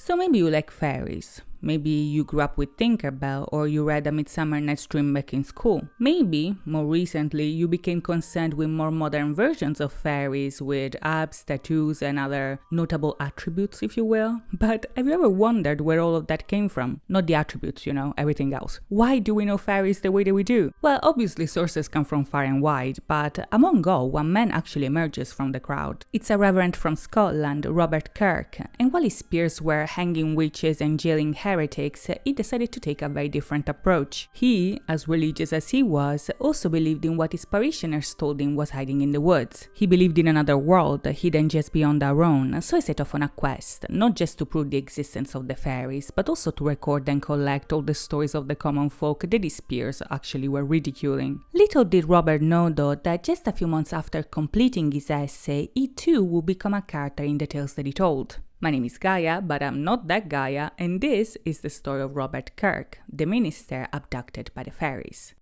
So maybe you like fairies. Maybe you grew up with Tinkerbell or you read A Midsummer Night's Dream back in school. Maybe, more recently, you became concerned with more modern versions of fairies with abs, tattoos and other notable attributes, if you will. But have you ever wondered where all of that came from? Not the attributes, everything else. Why do we know fairies the way that we do? Well, obviously sources come from far and wide, but among all, one man actually emerges from the crowd. It's a Reverend from Scotland, Robert Kirk, and while his peers were hanging witches and jailing heretics, he decided to take a very different approach. He, as religious as he was, also believed in what his parishioners told him was hiding in the woods. He believed in another world, hidden just beyond our own, so he set off on a quest, not just to prove the existence of the fairies, but also to record and collect all the stories of the common folk that his peers actually were ridiculing. Little did Robert know, though, that just a few months after completing his essay, he too would become a character in the tales that he told. My name is Gaia, but I'm not that Gaia, and this is the story of Robert Kirk, the minister abducted by the fairies.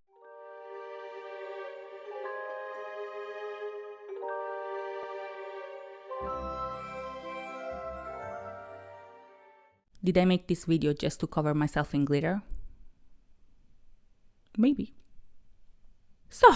Did I make this video just to cover myself in glitter? Maybe. So,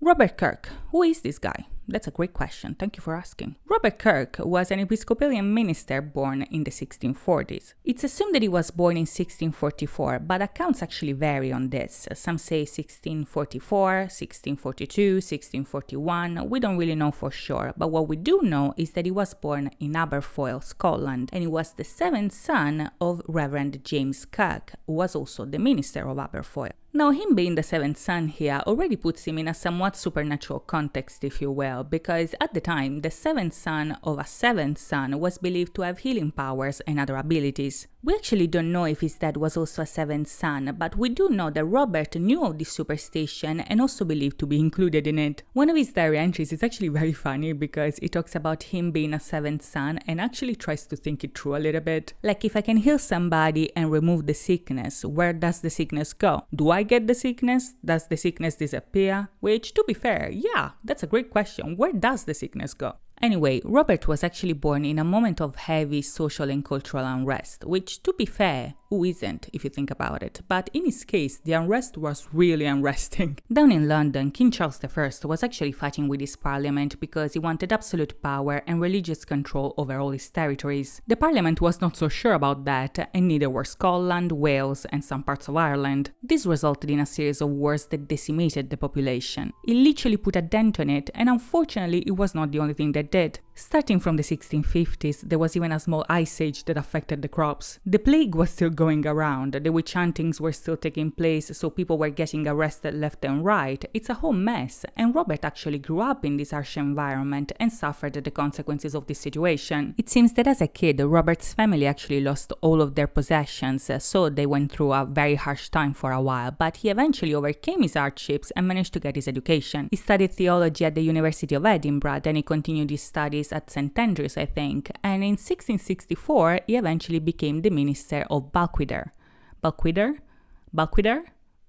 Robert Kirk, who is this guy? That's a great question, thank you for asking. Robert Kirk was an Episcopalian minister born in the 1640s. It's assumed that he was born in 1644, but accounts actually vary on this. Some say 1644, 1642, 1641, we don't really know for sure, but what we do know is that he was born in Aberfoyle, Scotland, and he was the seventh son of Reverend James Kirk, who was also the minister of Aberfoyle. Now, him being the seventh son here already puts him in a somewhat supernatural context, if you will, because at the time, the seventh son of a seventh son was believed to have healing powers and other abilities. We actually don't know if his dad was also a seventh son, but we do know that Robert knew of this superstition and also believed to be included in it. One of his diary entries is actually very funny because it talks about him being a seventh son and actually tries to think it through a little bit. Like, if I can heal somebody and remove the sickness, where does the sickness go? Do I get the sickness? Does the sickness disappear? Which, to be fair, yeah, that's a great question. Where does the sickness go? Anyway, Robert was actually born in a moment of heavy social and cultural unrest, which, to be fair, who isn't, if you think about it? But in his case, the unrest was really unresting. Down in London, King Charles I was actually fighting with his parliament because he wanted absolute power and religious control over all his territories. The parliament was not so sure about that, and neither were Scotland, Wales, and some parts of Ireland. This resulted in a series of wars that decimated the population. It literally put a dent on it, and unfortunately, it was not the only thing that did. Starting from the 1650s, there was even a small ice age that affected the crops. The plague was still going around, the witch huntings were still taking place, so people were getting arrested left and right. It's a whole mess, and Robert actually grew up in this harsh environment and suffered the consequences of this situation. It seems that as a kid, Robert's family actually lost all of their possessions, so they went through a very harsh time for a while, but he eventually overcame his hardships and managed to get his education. He studied theology at the University of Edinburgh, then he continued his studies at St. Andrews, I think, and in 1664 he eventually became the minister of Balquhidder,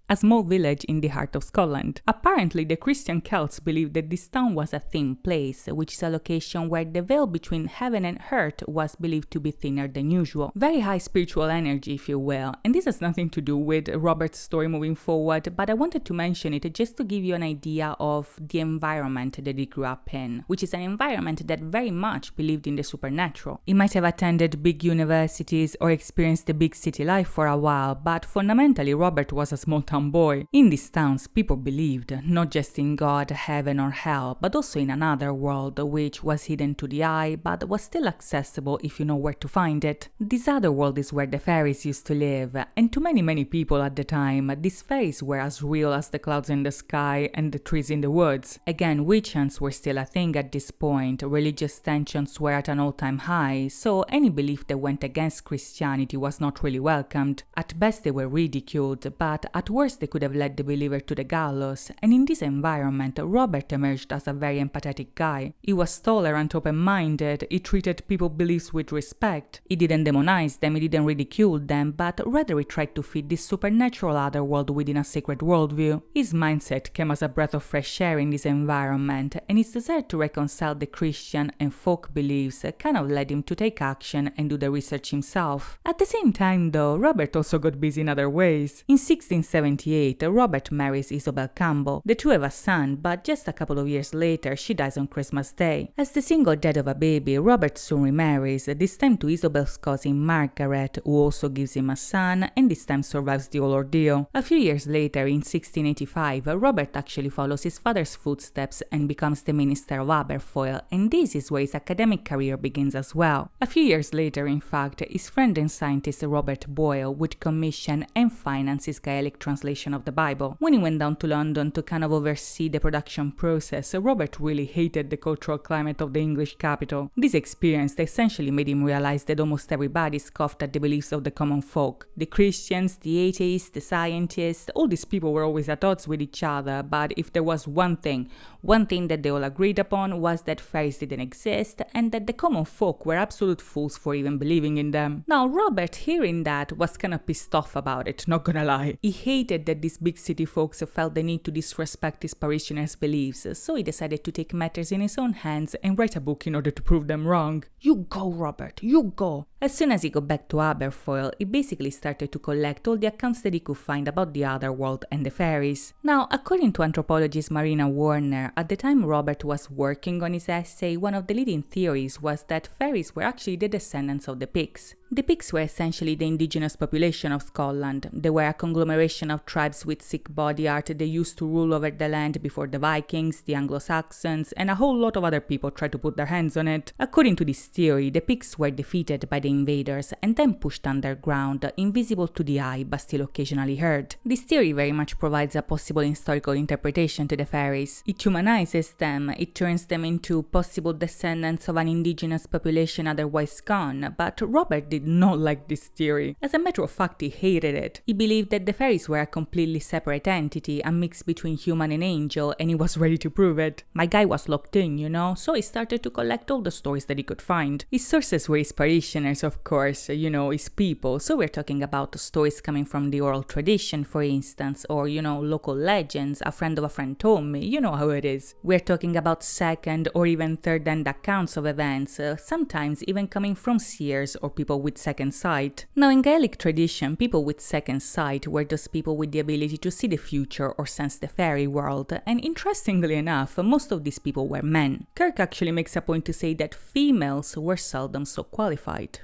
a small village in the heart of Scotland. Apparently, the Christian Celts believed that this town was a thin place, which is a location where the veil between heaven and earth was believed to be thinner than usual. Very high spiritual energy, if you will, and this has nothing to do with Robert's story moving forward, but I wanted to mention it just to give you an idea of the environment that he grew up in, which is an environment that very much believed in the supernatural. He might have attended big universities or experienced the big city life for a while, but fundamentally Robert was a small town boy. In these towns, people believed not just in God, heaven or hell, but also in another world which was hidden to the eye, but was still accessible if you know where to find it. This other world is where the fairies used to live, and to many people at the time, these fairies were as real as the clouds in the sky and the trees in the woods. Again, witch hunts were still a thing at this point, religious tensions were at an all-time high, so any belief that went against Christianity was not really welcomed. At best they were ridiculed, but at worst course they could have led the believer to the gallows, and in this environment, Robert emerged as a very empathetic guy. He was tolerant, open-minded, he treated people's beliefs with respect. He didn't demonize them, he didn't ridicule them, but rather he tried to fit this supernatural otherworld within a sacred worldview. His mindset came as a breath of fresh air in this environment, and his desire to reconcile the Christian and folk beliefs kind of led him to take action and do the research himself. At the same time though, Robert also got busy in other ways. In 1678, Robert marries Isobel Campbell. The two have a son, but just a couple of years later, she dies on Christmas Day. As the single dad of a baby, Robert soon remarries, this time to Isobel's cousin Margaret, who also gives him a son, and this time survives the whole ordeal. A few years later, in 1685, Robert actually follows his father's footsteps and becomes the minister of Aberfoyle, and this is where his academic career begins as well. A few years later, in fact, his friend and scientist Robert Boyle would commission and finance his Gaelic translation of the Bible. When he went down to London to kind of oversee the production process, Robert really hated the cultural climate of the English capital. This experience essentially made him realize that almost everybody scoffed at the beliefs of the common folk. The Christians, the atheists, the scientists, all these people were always at odds with each other, but if there was one thing that they all agreed upon was that fairies didn't exist and that the common folk were absolute fools for even believing in them. Now, Robert, hearing that, was kinda pissed off about it, not gonna lie. He hated that these big city folks felt the need to disrespect his parishioners' beliefs, so he decided to take matters in his own hands and write a book in order to prove them wrong. You go, Robert, you go! As soon as he got back to Aberfoyle, he basically started to collect all the accounts that he could find about the other world and the fairies. Now, according to anthropologist Marina Warner, at the time Robert was working on his essay, one of the leading theories was that fairies were actually the descendants of the Picts. The Picts were essentially the indigenous population of Scotland. They were a conglomeration of tribes with sick body art. They used to rule over the land before the Vikings, the Anglo-Saxons, and a whole lot of other people tried to put their hands on it. According to this theory, the Picts were defeated by the invaders and then pushed underground, invisible to the eye but still occasionally heard. This theory very much provides a possible historical interpretation to the fairies. It humanizes them, it turns them into possible descendants of an indigenous population otherwise gone, but Robert did not like this theory. As a matter of fact, he hated it. He believed that the fairies were a completely separate entity, a mix between human and angel, and he was ready to prove it. My guy was locked in, you know, so he started to collect all the stories that he could find. His sources were his parishioners, of course, you know, his people, so we're talking about stories coming from the oral tradition, for instance, or, you know, local legends, a friend of a friend told me, you know how it is. We're talking about second or even third-hand accounts of events, sometimes even coming from seers or people with second sight. Now, in Gaelic tradition, people with second sight were those people with the ability to see the future or sense the fairy world, and interestingly enough, most of these people were men. Kirk actually makes a point to say that females were seldom so qualified.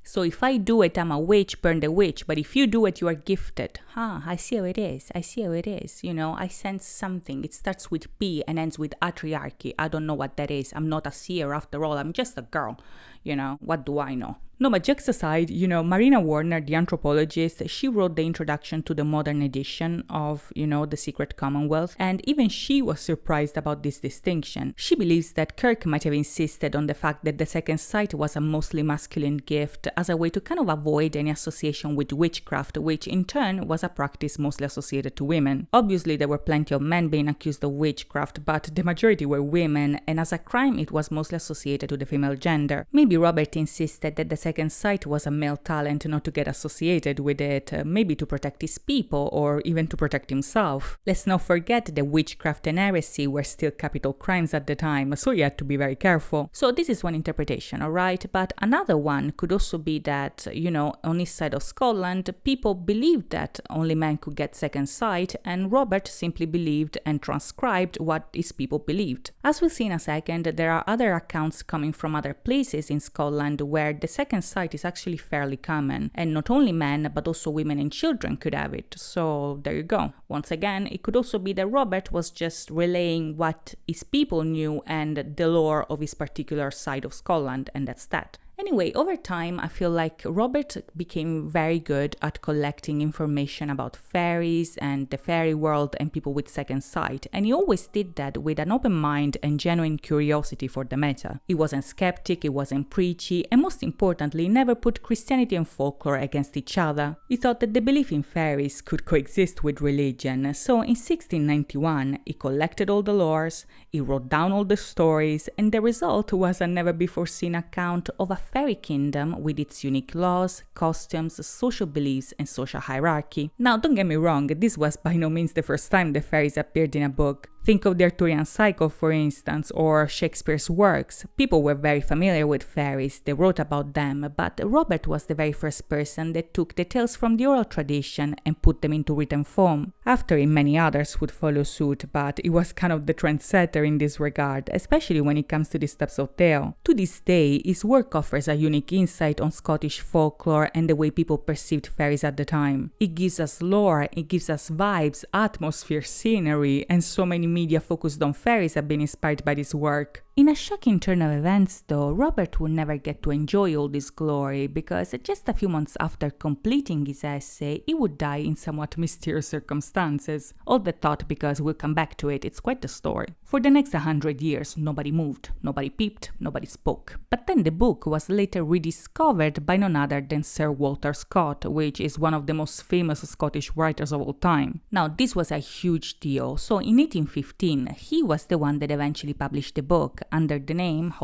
So if I do it, I'm a witch, burn the witch, but if you do it, you are gifted. I see how it is, you know, I sense something. It starts with P and ends with patriarchy. I don't know what that is. I'm not a seer after all, I'm just a girl, you know, what do I know? No, but jokes aside, you know, Marina Warner, the anthropologist, she wrote the introduction to the modern edition of, you know, The Secret Commonwealth, and even she was surprised about this distinction. She believes that Kirk might have insisted on the fact that the second sight was a mostly masculine gift as a way to kind of avoid any association with witchcraft, which in turn was a practice mostly associated to women. Obviously, there were plenty of men being accused of witchcraft, but the majority were women, and as a crime, it was mostly associated to the female gender. Maybe Robert insisted that the second sight was a male talent not to get associated with it, maybe to protect his people or even to protect himself. Let's not forget that witchcraft and heresy were still capital crimes at the time, so he had to be very careful. So this is one interpretation, alright? But another one could also be that, you know, on this side of Scotland, people believed that only men could get second sight, and Robert simply believed and transcribed what his people believed. As we'll see in a second, there are other accounts coming from other places in Scotland where the second sight is actually fairly common, and not only men but also women and children could have it, so there you go. Once again, it could also be that Robert was just relaying what his people knew and the lore of his particular side of Scotland, and that's that. Anyway, over time, I feel like Robert became very good at collecting information about fairies and the fairy world and people with second sight, and he always did that with an open mind and genuine curiosity for the meta. He wasn't skeptic, he wasn't preachy, and most importantly, he never put Christianity and folklore against each other. He thought that the belief in fairies could coexist with religion, so in 1691, he collected all the lores, he wrote down all the stories, and the result was a never-before-seen account of a fairy kingdom with its unique laws, costumes, social beliefs, and social hierarchy. Now, don't get me wrong, this was by no means the first time the fairies appeared in a book. Think of the Arthurian cycle, for instance, or Shakespeare's works. People were very familiar with fairies, they wrote about them, but Robert was the very first person that took the tales from the oral tradition and put them into written form. After him, many others would follow suit, but he was kind of the trendsetter in this regard, especially when it comes to these types of tale. To this day, his work offers a unique insight on Scottish folklore and the way people perceived fairies at the time. It gives us lore, it gives us vibes, atmosphere, scenery, and so many media focused on fairies have been inspired by this work. In a shocking turn of events, though, Robert would never get to enjoy all this glory because just a few months after completing his essay, he would die in somewhat mysterious circumstances. All that thought because we'll come back to it, it's quite the story. For the next 100 years, nobody moved, nobody peeped, nobody spoke. But then the book was later rediscovered by none other than Sir Walter Scott, which is one of the most famous Scottish writers of all time. Now, this was a huge deal, so in 1815, he was the one that eventually published the book, under the name,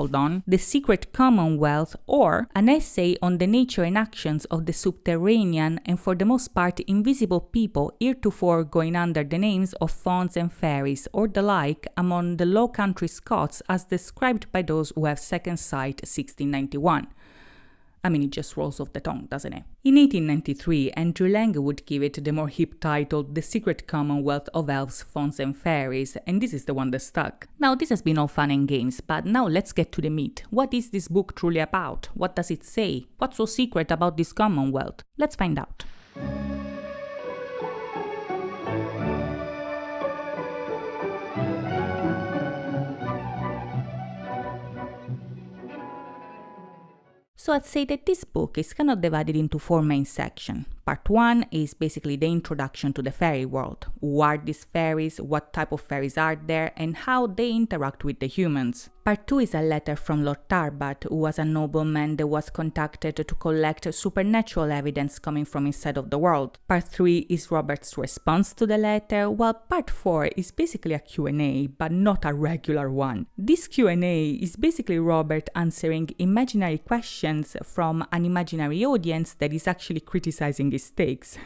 The Secret Commonwealth, or an essay on the nature and actions of the subterranean and for the most part invisible people heretofore going under the names of Fauns and Fairies or the like among the Low Country Scots as described by those who have second sight 1691. I mean, it just rolls off the tongue, doesn't it? In 1893, Andrew Lang would give it the more hip title The Secret Commonwealth of Elves, Fauns and Fairies, and this is the one that stuck. Now, this has been all fun and games, but now let's get to the meat. What is this book truly about? What does it say? What's so secret about this Commonwealth? Let's find out. So I'd say that this book is kind of divided into four main sections. Part 1 is basically the introduction to the fairy world. Who are these fairies, what type of fairies are there, and how they interact with the humans. Part 2 is a letter from Lord Tarbat, who was a nobleman that was contacted to collect supernatural evidence coming from inside of the world. Part 3 is Robert's response to the letter, while Part 4 is basically a Q&A, but not a regular one. This Q&A is basically Robert answering imaginary questions from an imaginary audience that is actually criticizing his takes,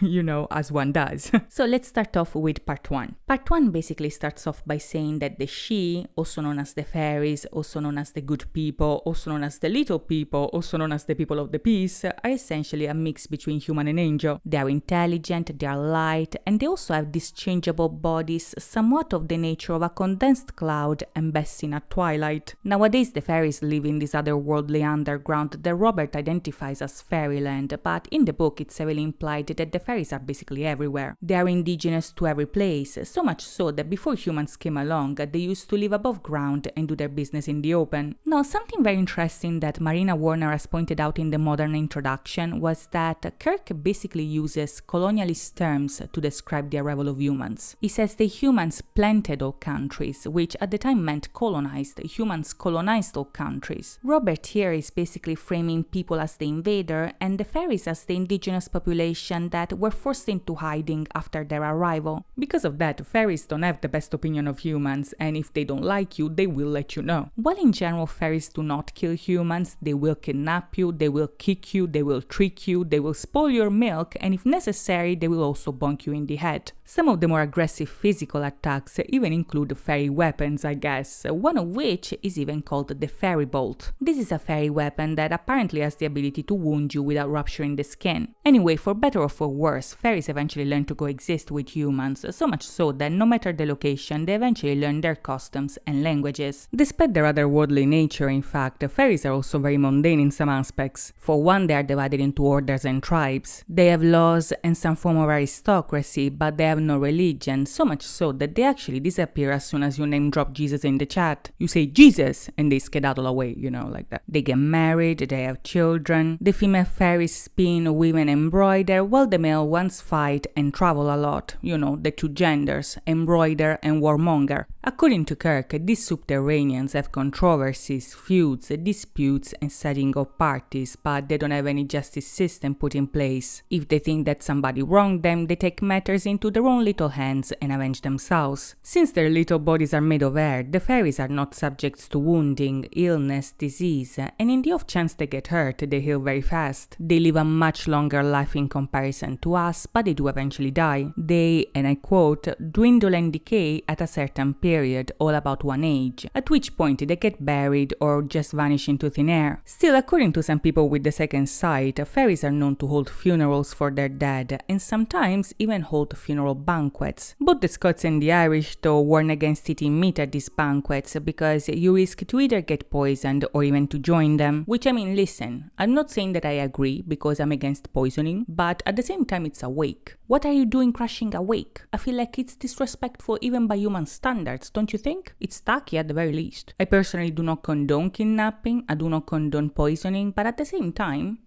as one does. So let's start off with Part 1. Part 1 basically starts off by saying that the She, also known as the fairies, also known as the good people, also known as the little people, also known as the people of the peace, are essentially a mix between human and angel. They are intelligent, they are light, and they also have these changeable bodies, somewhat of the nature of a condensed cloud and best seen at twilight. Nowadays the fairies live in this otherworldly underground that Robert identifies as fairyland, but in the book it's heavily implied that the fairies are basically everywhere. They are indigenous to every place, so much so that before humans came along, they used to live above ground and do their business in the open. Now, something very interesting that Marina Warner has pointed out in the modern introduction was that Kirk basically uses colonialist terms to describe the arrival of humans. He says the humans planted all countries, which at the time meant colonized. Humans colonized all countries. Robert here is basically framing people as the invader and the fairies as the indigenous population that were forced into hiding after their arrival. Because of that, fairies don't have the best opinion of humans, and if they don't like you, they will let you know. While in general fairies do not kill humans, they will kidnap you, they will kick you, they will trick you, they will spoil your milk, and if necessary, they will also bonk you in the head. Some of the more aggressive physical attacks even include fairy weapons, I guess, one of which is even called the fairy bolt. This is a fairy weapon that apparently has the ability to wound you without rupturing the skin. Anyway, for better or for worse, fairies eventually learn to coexist with humans, so much so that no matter the location, they eventually learn their customs and languages. Despite their otherworldly nature, in fact, fairies are also very mundane in some aspects. For one, they are divided into orders and tribes. They have laws and some form of aristocracy, but they have have no religion, so much so that they actually disappear as soon as you name drop Jesus in the chat. You say Jesus and they skedaddle away, like that. They get married, they have children. The female fairies spin, women embroider, while the male ones fight and travel a lot. The two genders, embroider and warmonger. According to Kirk, these subterraneans have controversies, feuds, disputes, and setting up parties, but they don't have any justice system put in place. If they think that somebody wronged them, they take matters into their own little hands and avenge themselves. Since their little bodies are made of air, the fairies are not subject to wounding, illness, disease, and in the off chance they get hurt, they heal very fast. They live a much longer life in comparison to us, but they do eventually die. They, and I quote, dwindle and decay at a certain period, all about one age, at which point they get buried or just vanish into thin air. Still, according to some people with the second sight, fairies are known to hold funerals for their dead, and sometimes even hold funeral banquets. Both the Scots and the Irish, though, warn against eating meat at these banquets because you risk to either get poisoned or even to join them. Which, I mean, listen, I'm not saying that I agree because I'm against poisoning, but at the same time it's a wake. What are you doing crashing a wake? I feel like it's disrespectful even by human standards, don't you think? It's tacky at the very least. I personally do not condone kidnapping, I do not condone poisoning, but at the same time,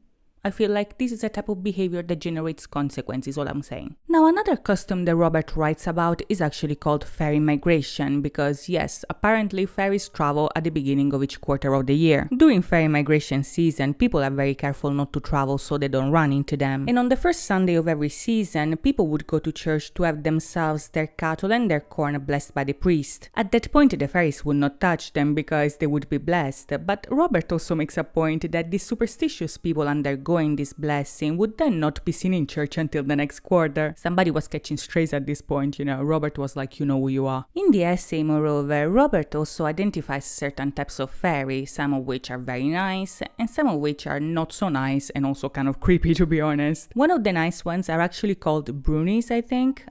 I feel like this is a type of behavior that generates consequences, all I'm saying. Now, another custom that Robert writes about is actually called fairy migration because, yes, apparently fairies travel at the beginning of each quarter of the year. During fairy migration season, people are very careful not to travel so they don't run into them. And on the first Sunday of every season, people would go to church to have themselves, their cattle and their corn blessed by the priest. At that point, the fairies would not touch them because they would be blessed, but Robert also makes a point that these superstitious people undergo this blessing would then not be seen in church until the next quarter. Somebody was catching strays at this point, Robert was like, you know who you are. In the essay, moreover, Robert also identifies certain types of fairy, some of which are very nice, and some of which are not so nice and also kind of creepy, to be honest. One of the nice ones are actually called brownies, I think.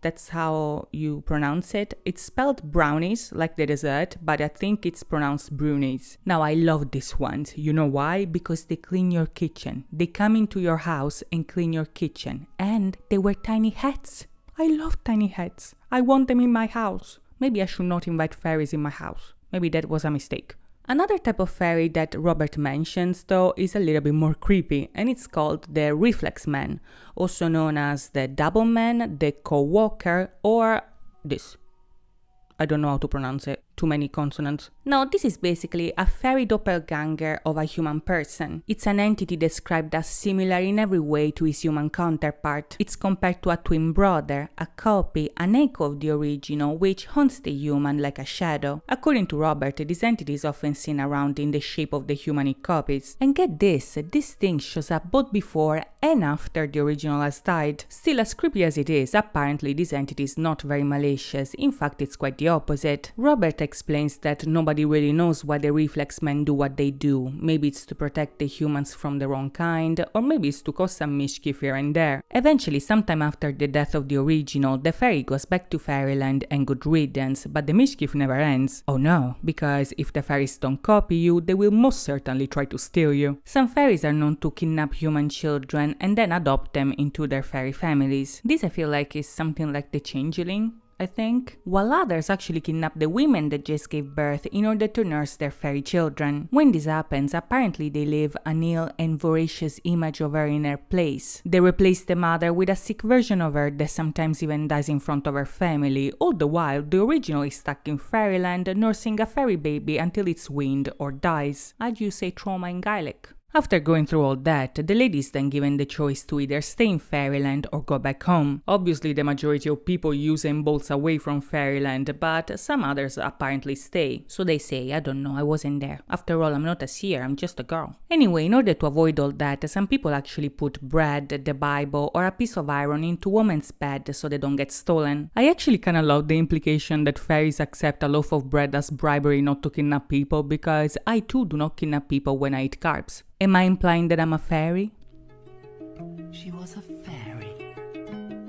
That's how you pronounce it. It's spelled brownies, like the dessert, but I think it's pronounced brownies. Now, I love these ones. You know why? Because they clean your kitchen. They come into your house and clean your kitchen, and they wear tiny hats. I love tiny hats. I want them in my house. Maybe I should not invite fairies in my house. Maybe that was a mistake. Another type of fairy that Robert mentions, though, is a little bit more creepy, and it's called the reflex man, also known as the double man, the co-walker, or this. I don't know how to pronounce it. Too many consonants. Now, this is basically a fairy doppelganger of a human person. It's an entity described as similar in every way to his human counterpart. It's compared to a twin brother, a copy, an echo of the original, which haunts the human like a shadow. According to Robert, this entity is often seen around in the shape of the human it copies. And get this thing shows up both before and after the original has died. Still, as creepy as it is, apparently this entity is not very malicious. In fact, it's quite the opposite. Robert explains that nobody really knows why the reflex men do what they do. Maybe it's to protect the humans from the wrong kind, or maybe it's to cause some mischief here and there. Eventually, sometime after the death of the original, the fairy goes back to fairyland and good riddance, but the mischief never ends. Oh no, because if the fairies don't copy you, they will most certainly try to steal you. Some fairies are known to kidnap human children and then adopt them into their fairy families. This I feel like is something like the changeling, I think, while others actually kidnap the women that just gave birth in order to nurse their fairy children. When this happens, apparently they leave an ill and voracious image of her in her place. They replace the mother with a sick version of her that sometimes even dies in front of her family, all the while the original is stuck in fairyland nursing a fairy baby until it's weaned or dies. How do you say trauma in Gaelic? After going through all that, the lady is then given the choice to either stay in fairyland or go back home. Obviously, the majority of people use and bolts away from fairyland, but some others apparently stay. So they say, I don't know, I wasn't there. After all, I'm not a seer, I'm just a girl. Anyway, in order to avoid all that, some people actually put bread, the Bible, or a piece of iron into woman's bed so they don't get stolen. I actually kinda love the implication that fairies accept a loaf of bread as bribery not to kidnap people, because I too do not kidnap people when I eat carbs. Am I implying that I'm a fairy? She was a fairy.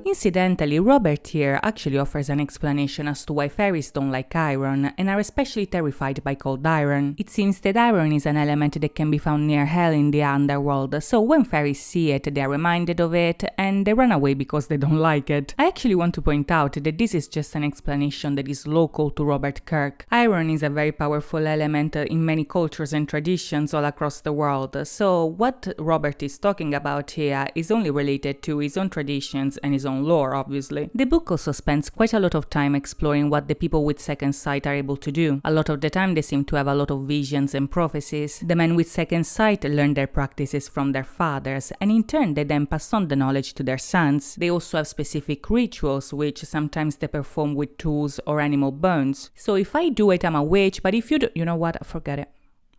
Incidentally, Robert here actually offers an explanation as to why fairies don't like iron and are especially terrified by cold iron. It seems that iron is an element that can be found near hell in the underworld, so when fairies see it, they are reminded of it and they run away because they don't like it. I actually want to point out that this is just an explanation that is local to Robert Kirk. Iron is a very powerful element in many cultures and traditions all across the world, so what Robert is talking about here is only related to his own traditions and his own lore, obviously. The book also spends quite a lot of time exploring what the people with second sight are able to do. A lot of the time they seem to have a lot of visions and prophecies. The men with second sight learn their practices from their fathers, and in turn they then pass on the knowledge to their sons. They also have specific rituals, which sometimes they perform with tools or animal bones. So if I do it, I'm a witch, but if you do, you know what, forget it.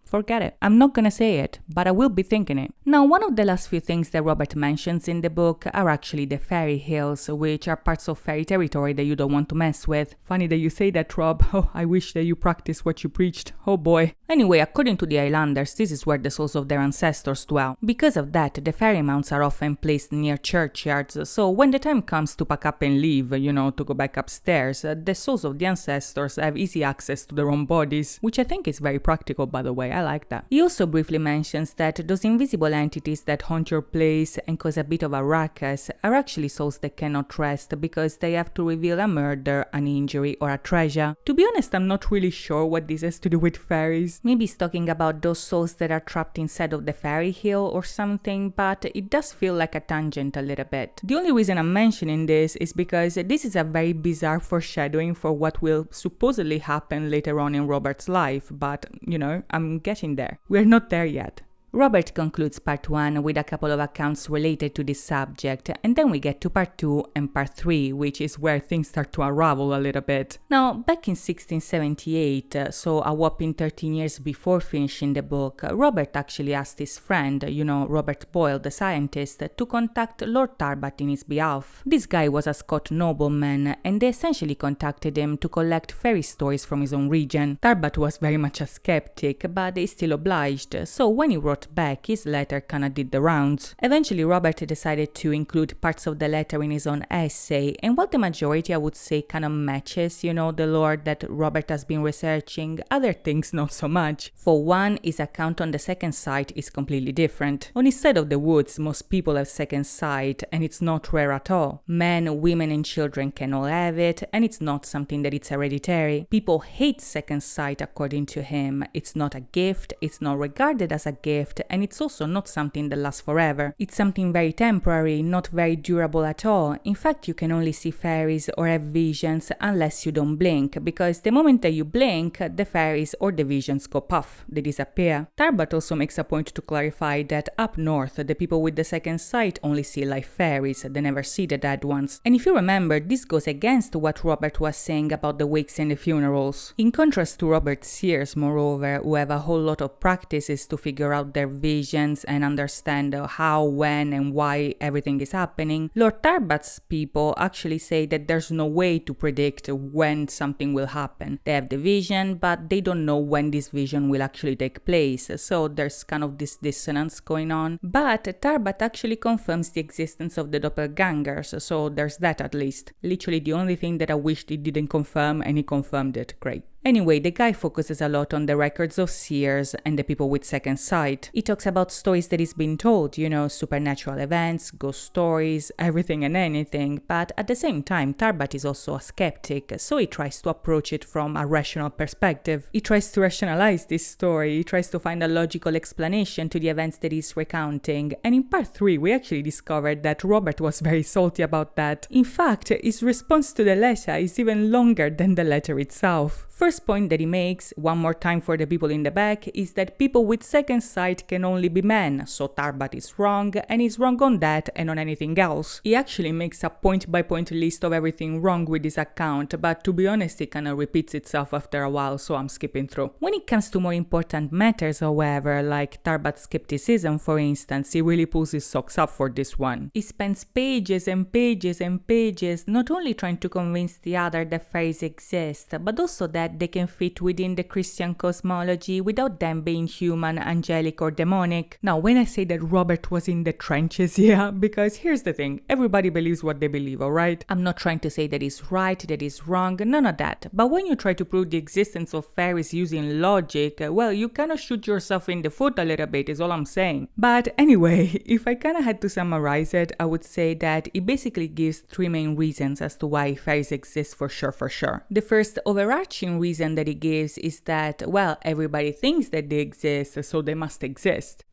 Forget it. I'm not gonna say it, but I will be thinking it. Now, one of the last few things that Robert mentions in the book are actually the fairy hills, which are parts of fairy territory that you don't want to mess with. Funny that you say that, Rob. Oh, I wish that you practiced what you preached. Oh boy. Anyway, according to the Highlanders, this is where the souls of their ancestors dwell. Because of that, the fairy mounds are often placed near churchyards, so when the time comes to pack up and leave, to go back upstairs, the souls of the ancestors have easy access to their own bodies, which I think is very practical, by the way. I like that. He also briefly mentions that those invisible entities that haunt your place and cause a bit of a ruckus are actually souls that cannot rest because they have to reveal a murder, an injury, or a treasure. To be honest, I'm not really sure what this has to do with fairies. Maybe he's talking about those souls that are trapped inside of the fairy hill or something, but it does feel like a tangent a little bit. The only reason I'm mentioning this is because this is a very bizarre foreshadowing for what will supposedly happen later on in Robert's life, but, I'm getting there. We're not there yet. Robert concludes part 1 with a couple of accounts related to this subject, and then we get to part 2 and part 3, which is where things start to unravel a little bit. Now, back in 1678, so a whopping 13 years before finishing the book, Robert actually asked his friend, Robert Boyle, the scientist, to contact Lord Tarbat in his behalf. This guy was a Scot nobleman, and they essentially contacted him to collect fairy stories from his own region. Tarbat was very much a skeptic, but he still obliged, so when he wrote back, his letter kinda did the rounds. Eventually, Robert decided to include parts of the letter in his own essay, and while the majority, I would say, kinda matches, the lore that Robert has been researching, other things not so much. For one, his account on the second sight is completely different. On his side of the woods, most people have second sight, and it's not rare at all. Men, women, and children can all have it, and it's not something that it's hereditary. People hate second sight, according to him. It's not a gift, it's not regarded as a gift, and it's also not something that lasts forever. It's something very temporary, not very durable at all. In fact, you can only see fairies or have visions unless you don't blink, because the moment that you blink, the fairies or the visions go puff, they disappear. Tarbat also makes a point to clarify that up north, the people with the second sight only see live fairies, they never see the dead ones. And if you remember, this goes against what Robert was saying about the wakes and the funerals. In contrast to Robert's seers, moreover, who have a whole lot of practices to figure out their visions and understand how, when, and why everything is happening, Lord Tarbat's people actually say that there's no way to predict when something will happen. They have the vision, but they don't know when this vision will actually take place, so there's kind of this dissonance going on. But Tarbat actually confirms the existence of the doppelgangers, so there's that at least. Literally the only thing that I wished he didn't confirm, and he confirmed it. Great. Anyway, the guy focuses a lot on the records of seers and the people with second sight. He talks about stories that he's been told, supernatural events, ghost stories, everything and anything, but at the same time, Tarbat is also a skeptic, so he tries to approach it from a rational perspective. He tries to rationalize this story, he tries to find a logical explanation to the events that he's recounting, and in part 3, we actually discovered that Robert was very salty about that. In fact, his response to the letter is even longer than the letter itself. First point that he makes, one more time for the people in the back, is that people with second sight can only be men, so Tarbat is wrong, and he's wrong on that and on anything else. He actually makes a point-by-point list of everything wrong with his account, but to be honest, it kinda repeats itself after a while, so I'm skipping through. When it comes to more important matters, however, like Tarbat's skepticism, for instance, he really pulls his socks up for this one. He spends pages and pages and pages not only trying to convince the other that fairies exist, but also that that they can fit within the Christian cosmology without them being human, angelic or demonic. Now, when I say that Robert was in the trenches, yeah, because here's the thing, everybody believes what they believe, alright? I'm not trying to say that is right, that is wrong, none of that. But when you try to prove the existence of fairies using logic, well, you kind of shoot yourself in the foot a little bit, is all I'm saying. But anyway, if I kind of had to summarize it, I would say that it basically gives three main reasons as to why fairies exist for sure. The first overarching reason that it gives is that, well, everybody thinks that they exist, so they must exist.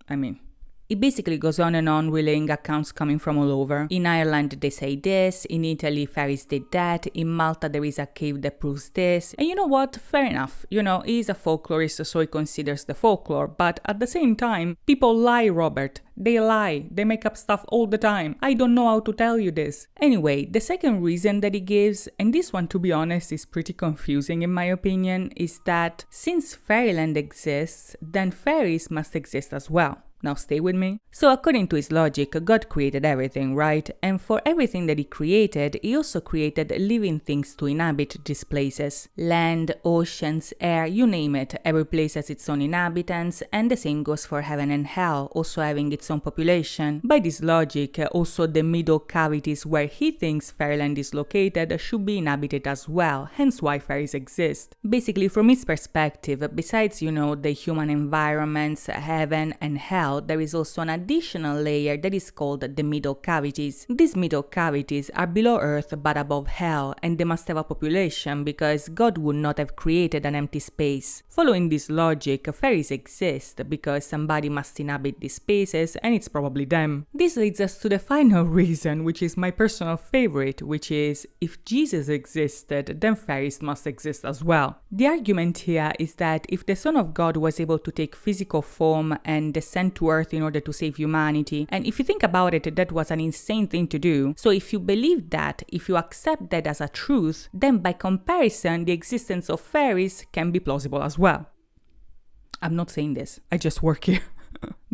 I mean, it basically goes on and on, relaying accounts coming from all over. In Ireland they say this, in Italy fairies did that, in Malta there is a cave that proves this. And you know what? Fair enough. You know, he's a folklorist, so he considers the folklore. But at the same time, people lie, Robert. They lie. They make up stuff all the time. I don't know how to tell you this. Anyway, the second reason that he gives, and this one to be honest is pretty confusing in my opinion, is that since fairyland exists, then fairies must exist as well. Now stay with me. So according to his logic, God created everything, right? And for everything that he created, he also created living things to inhabit these places. Land, oceans, air, you name it. Every place has its own inhabitants, and the same goes for heaven and hell, also having its own population. By this logic, also the middle cavities where he thinks fairyland is located should be inhabited as well, hence why fairies exist. Basically, from his perspective, besides, you know, the human environments, heaven and hell, there is also an additional layer that is called the middle cavities. These middle cavities are below Earth but above hell, and they must have a population because God would not have created an empty space. Following this logic, fairies exist because somebody must inhabit these spaces, and it's probably them. This leads us to the final reason, which is my personal favorite, which is if Jesus existed, then fairies must exist as well. The argument here is that if the Son of God was able to take physical form and descend to Earth in order to save humanity, and if you think about it, that was an insane thing to do. So if you believe that, if you accept that as a truth, then by comparison the existence of fairies can be plausible as well. I'm not saying this, I just work here.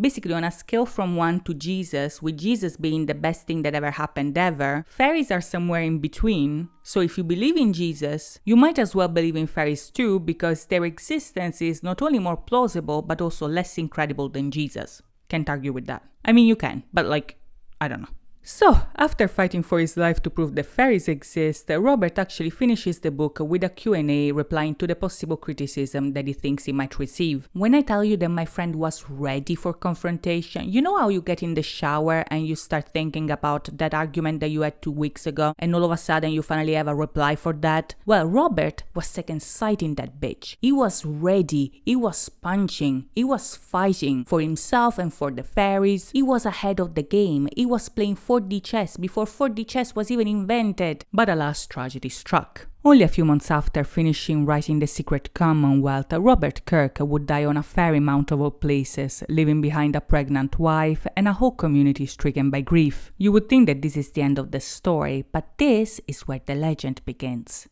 Basically, on a scale from 1 to Jesus, with Jesus being the best thing that ever happened ever, fairies are somewhere in between. So if you believe in Jesus, you might as well believe in fairies too, because their existence is not only more plausible, but also less incredible than Jesus. Can't argue with that. I mean, you can, but like, I don't know. So, after fighting for his life to prove that fairies exist, Robert actually finishes the book with a Q&A replying to the possible criticism that he thinks he might receive. When I tell you that my friend was ready for confrontation, you know how you get in the shower and you start thinking about that argument that you had 2 weeks ago, and all of a sudden you finally have a reply for that? Well, Robert was second sighting that bitch. He was ready, he was punching, he was fighting for himself and for the fairies. He was ahead of the game, he was playing 4D chess before 4D chess was even invented. But alas, tragedy struck. Only a few months after finishing writing The Secret Commonwealth, Robert Kirk would die on a fairy mount of all places, leaving behind a pregnant wife and a whole community stricken by grief. You would think that this is the end of the story, but this is where the legend begins.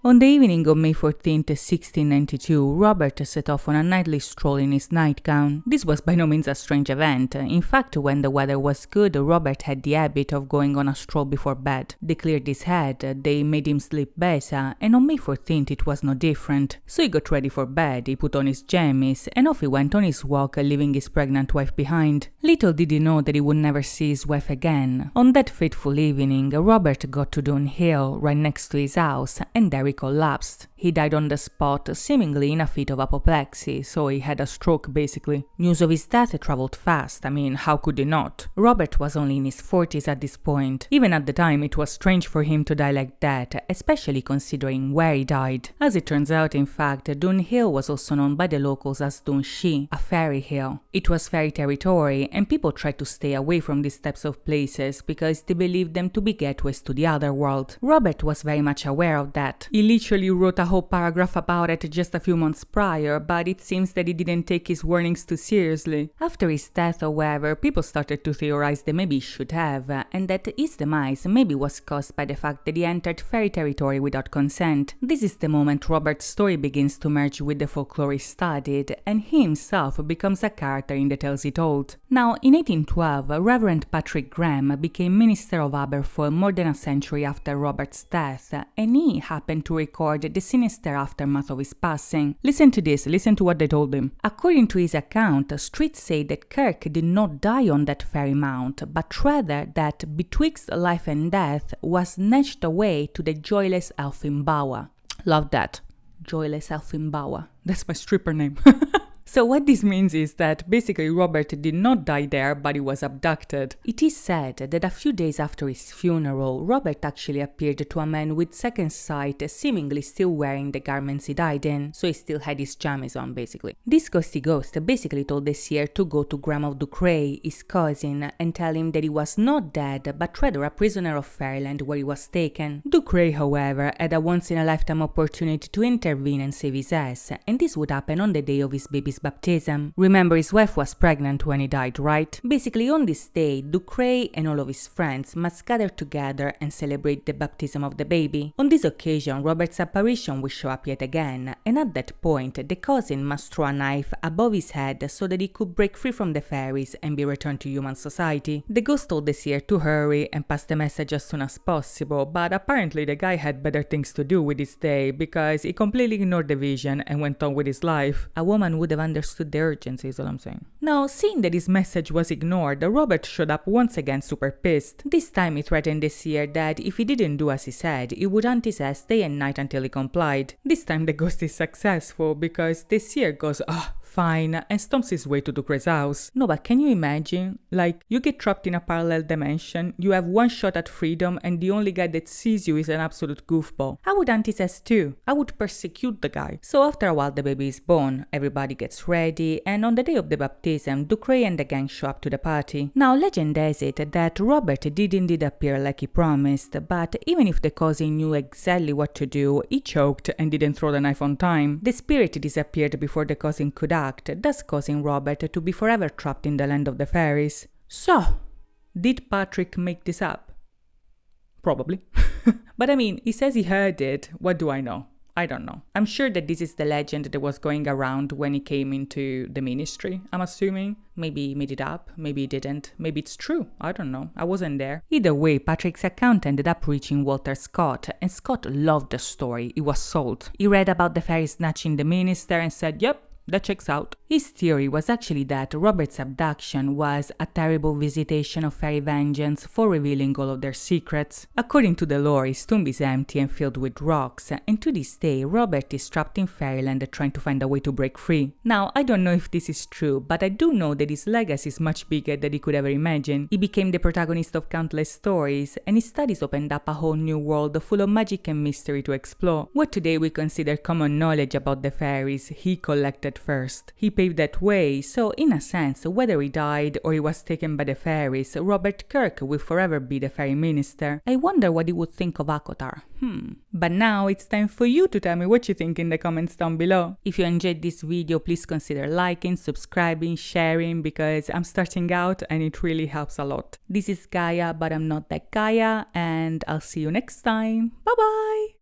On the evening of May 14th, 1692, Robert set off on a nightly stroll in his nightgown. This was by no means a strange event. In fact, when the weather was good, Robert had the habit of going on a stroll before bed. They cleared his head, they made him sleep better, and on May 14th it was no different. So he got ready for bed, he put on his jammies, and off he went on his walk, leaving his pregnant wife behind. Little did he know that he would never see his wife again. On that fateful evening, Robert got to Dundurn, right next to his house, and there he collapsed. He died on the spot, seemingly in a fit of apoplexy, so he had a stroke basically. News of his death traveled fast, I mean, how could he not? Robert was only in his 40s at this point. Even at the time, it was strange for him to die like that, especially considering where he died. As it turns out, in fact, Dundurn was also known by the locals as Dunshi, a fairy hill. It was fairy territory, and people tried to stay away from these types of places because they believed them to be gateways to the other world. Robert was very much aware of that. He literally wrote a whole paragraph about it just a few months prior, but it seems that he didn't take his warnings too seriously. After his death, however, people started to theorize that maybe he should have, and that his demise maybe was caused by the fact that he entered fairy territory without consent. This is the moment Robert's story begins to merge with the folklore he studied, and he himself becomes a character in the tales he told. Now, in 1812, Reverend Patrick Graham became Minister of Aberfoyle more than a century after Robert's death, and he happened to record the sinister aftermath of his passing. Listen to this, listen to what they told him. According to his account, streets say that Kirk did not die on that fairy mount, but rather that betwixt life and death was snatched away to the joyless elfin bower. Love that. Joyless elfin bower. That's my stripper name. So what this means is that basically Robert did not die there, but he was abducted. It is said that a few days after his funeral, Robert actually appeared to a man with second sight, seemingly still wearing the garments he died in, so he still had his jammies on basically. This ghosty ghost basically told the seer to go to Grandma Ducray, his cousin, and tell him that he was not dead, but rather a prisoner of Fairyland where he was taken. Ducray, however, had a once-in-a-lifetime opportunity to intervene and save his ass, and this would happen on the day of his baby's baptism. Remember, his wife was pregnant when he died, right? Basically, on this day, Ducray and all of his friends must gather together and celebrate the baptism of the baby. On this occasion, Robert's apparition will show up yet again, and at that point, the cousin must throw a knife above his head so that he could break free from the fairies and be returned to human society. The ghost told the seer to hurry and pass the message as soon as possible, but apparently the guy had better things to do with his day because he completely ignored the vision and went on with his life. A woman would have understood the urgency, is all I'm saying. Now, seeing that his message was ignored, Robert showed up once again super pissed. This time he threatened the seer that if he didn't do as he said, he would hunt his ass day and night until he complied. This time the ghost is successful because the seer goes, fine, and stomps his way to Ducray's house. No, but can you imagine? Like, you get trapped in a parallel dimension, you have one shot at freedom, and the only guy that sees you is an absolute goofball. I would hunt his ass too. I would persecute the guy. So after a while the baby is born, everybody gets ready, and on the day of the baptism, Ducray and the gang show up to the party. Now, legend has it that Robert did indeed appear like he promised, but even if the cousin knew exactly what to do, he choked and didn't throw the knife on time. The spirit disappeared before the cousin could act, thus causing Robert to be forever trapped in the land of the fairies. So, did Patrick make this up? Probably. But I mean, he says he heard it. What do I know? I don't know. I'm sure that this is the legend that was going around when he came into the ministry, I'm assuming. Maybe he made it up, maybe he didn't, maybe it's true, I don't know, I wasn't there. Either way, Patrick's account ended up reaching Walter Scott, and Scott loved the story, he was sold. He read about the fairies snatching the minister and said, yep, that checks out. His theory was actually that Robert's abduction was a terrible visitation of fairy vengeance for revealing all of their secrets. According to the lore, his tomb is empty and filled with rocks, and to this day, Robert is trapped in fairyland trying to find a way to break free. Now, I don't know if this is true, but I do know that his legacy is much bigger than he could ever imagine. He became the protagonist of countless stories, and his studies opened up a whole new world full of magic and mystery to explore. What today we consider common knowledge about the fairies, he collected first. He paved that way, so in a sense, whether he died or he was taken by the fairies, Robert Kirk will forever be the fairy minister. I wonder what he would think of Akotar. But now it's time for you to tell me what you think in the comments down below. If you enjoyed this video, please consider liking, subscribing, sharing, because I'm starting out and it really helps a lot. This is Gaia, but I'm not that Gaia, and I'll see you next time. Bye bye!